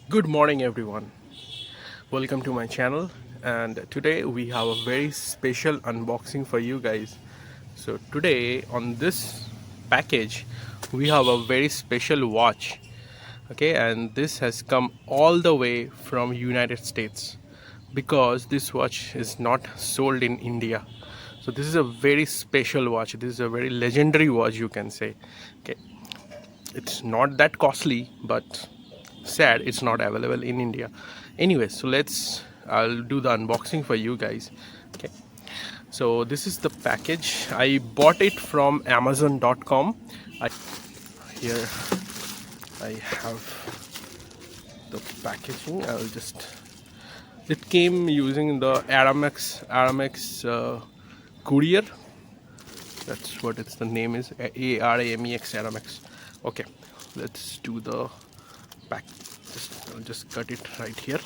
Good morning everyone, welcome to my channel, and today we have a very special unboxing for you guys. So today on this package we have a very special watch. Okay, and this has come all the way from United States because this watch is not sold in India. So this is a very special watch, this is a very legendary watch, you can say. Okay, it's not that costly, but sad it's not available in India. Anyway, so I'll do the unboxing for you guys. Okay, so this is the package. I bought it from amazon.com. Here I have the packaging. It came using the Aramex courier. That's what it's the name is, Aramex Aramex. Okay, let's do the pack. I'll just cut it right here.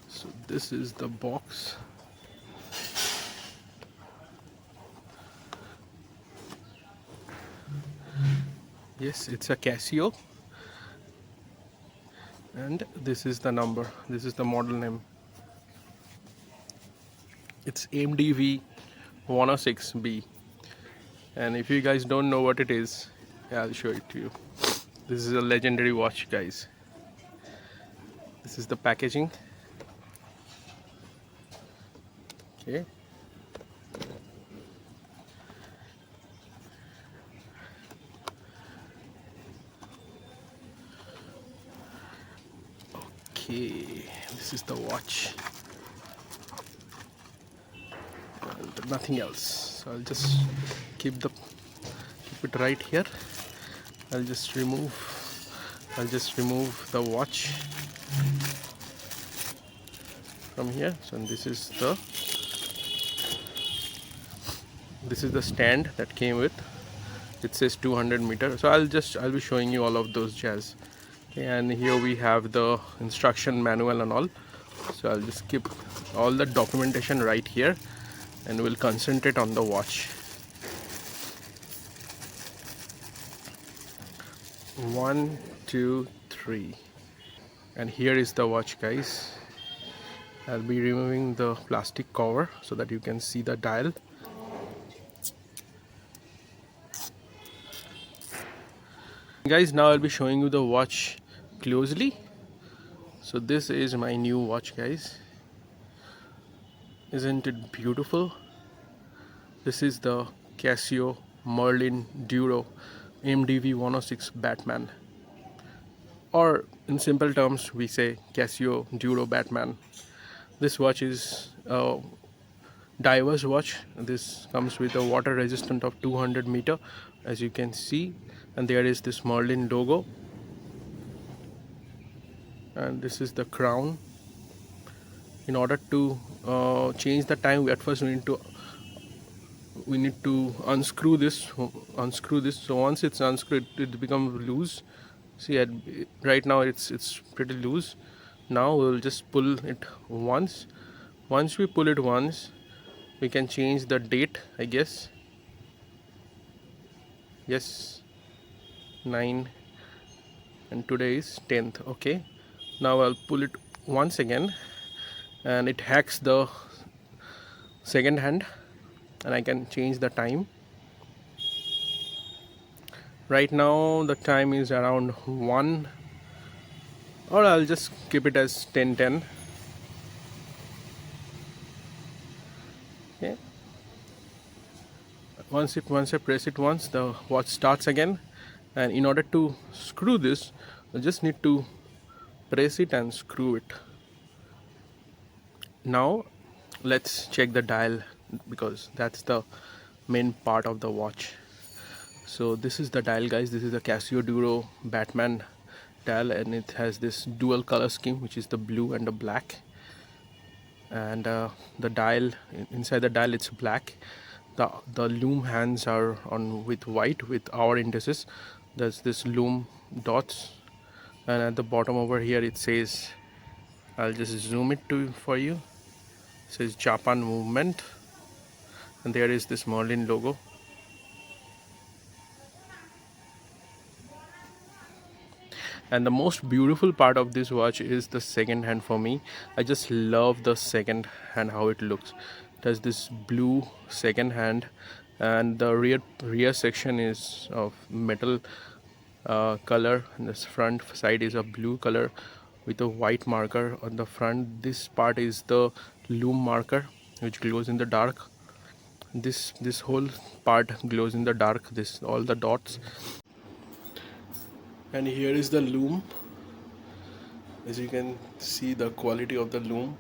So this is the box. Yes, it's a Casio, and this is the number, this is the model name. It's MDV-106B, and if you guys don't know what it is, yeah, I'll show it to you. This is a legendary watch, guys. This is the packaging. Okay, okay, this is the watch and nothing else. So I'll just keep it right here. I'll just remove the watch from here. So this is the stand that came with. It says 200 meter. So I'll be showing you all of those jazz. Okay, and here we have the instruction manual and all. So I'll just keep all the documentation right here, and we'll concentrate on the watch. 1, 2, 3, and here is the watch, guys. I'll be removing the plastic cover so that you can see the dial. Guys, now I'll be showing you the watch closely. So this is my new watch, guys. Isn't it beautiful? This is the Casio Duro MDV-106 Batman, or in simple terms we say Casio Duro Batman. This watch is a diverse watch. This comes with a water resistant of 200 meter, as you can see, and there is this Merlin logo, and this is the crown. In order to change the time, at first we need to unscrew this. So once it's unscrewed, it becomes loose. See, right now it's pretty loose. Now we'll just pull it once. Once we pull it once, we can change the date, I guess. Yes, 9, and today is 10th. Okay, now I'll pull it once again, and it hacks the second hand, and I can change the time. Right now the time is around 1, or I'll just keep it as 10:10. Okay, once I press it once, the watch starts again, and in order to screw this, I just need to press it and screw it. Now let's check the dial, because that's the main part of the watch. So this is the dial, guys. This is the Casio Duro Batman dial, and it has this dual color scheme, which is the blue and the black. And the dial, inside the dial, it's black. The loom hands are on with white with hour indices. There's this loom dots, and at the bottom over here it says I'll just zoom it to for you. It says Japan movement, and there is this Merlin logo. And the most beautiful part of this watch is the second hand for me. I just love the second hand, how it looks. It has this blue second hand, and the rear section is of metal color, and this front side is a blue color with a white marker on the front. This part is the lume marker, which glows in the dark. This whole part glows in the dark, this all the dots. And here is the loom. As you can see the quality of the loom.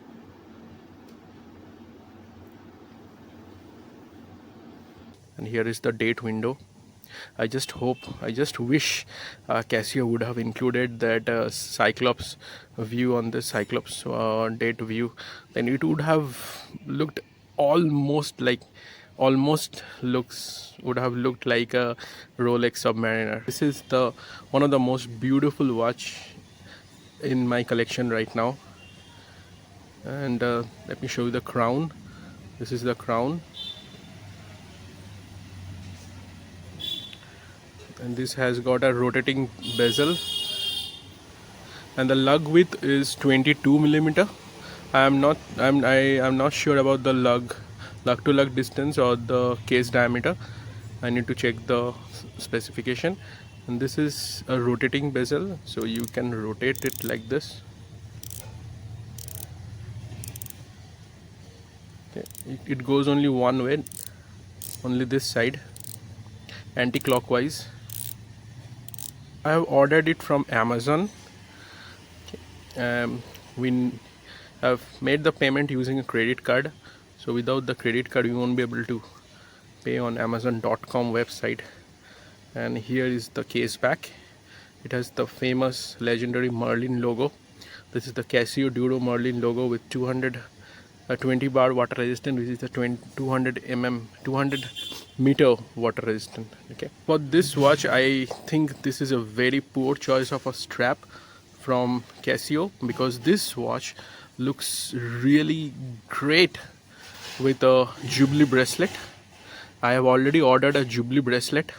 And here is the date window. I just wish Casio would have included that Cyclops view on this Cyclops date view. Then it would have looked almost like, would have looked like a Rolex Submariner. This is the one of the most beautiful watch in my collection right now. And let me show you the crown. This is the crown. And this has got a rotating bezel, and the lug width is 22 millimeter. I'm not sure about the lug to lug distance or the case diameter. I need to check the specification. And this is a rotating bezel, so you can rotate it like this. Okay. It goes only one way, only this side, anti-clockwise. I have ordered it from Amazon. We have made the payment using a credit card, so without the credit card you won't be able to pay on Amazon.com website. And here is the case back. It has the famous legendary Merlin logo. This is the Casio Duro Merlin logo with 220 bar water resistant, which is the 200 meter water resistant. Okay, for this watch I think this is a very poor choice of a strap from Casio, because this watch looks really great with a Jubilee bracelet. I have already ordered a Jubilee bracelet.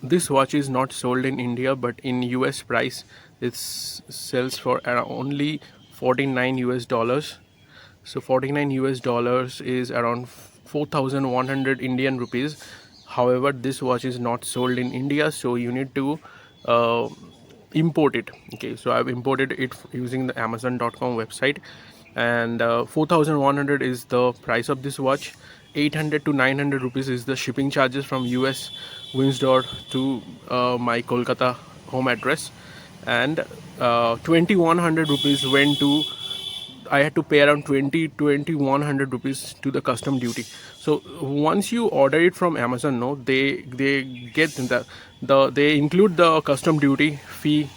This watch is not sold in India, but in US price it sells for only 49 US dollars. So 49 US dollars is around 4,100 Indian rupees. However, this watch is not sold in India, so you need to import it. Okay, so I've imported it using the Amazon.com website, and 4,100 is the price of this watch. 800 to 900 rupees is the shipping charges from US Windsor to my Kolkata home address, and 2,100 rupees went to, I had to pay around 2,100 rupees to the custom duty. So once you order it from Amazon, no, they get they include the custom duty fee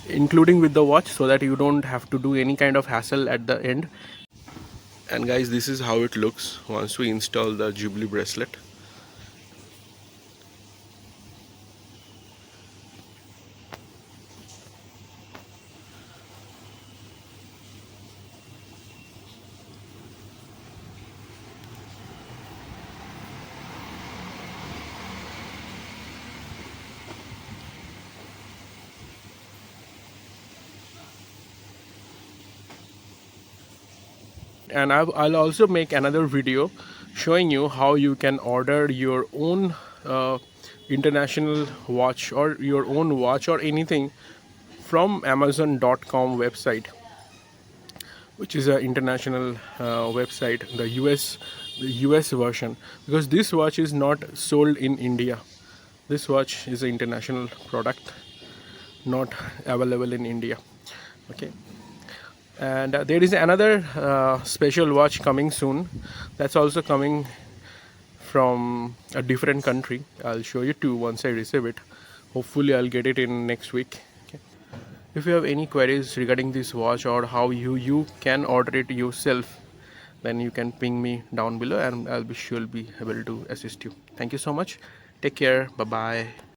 including with the watch, so that you don't have to do any kind of hassle at the end. And guys, this is how it looks once we install the Jubilee bracelet. And I'll also make another video showing you how you can order your own international watch, or your own watch, or anything from Amazon.com website, which is an international website, the US version, because this watch is not sold in India. This watch is an international product, not available in India. Okay. And there is another special watch coming soon, that's also coming from a different country. I'll show you too once I receive it. Hopefully I'll get it in next week. Okay. If you have any queries regarding this watch, or how you can order it yourself, then you can ping me down below, and I'll be able to assist you. Thank you so much. Take care. Bye bye.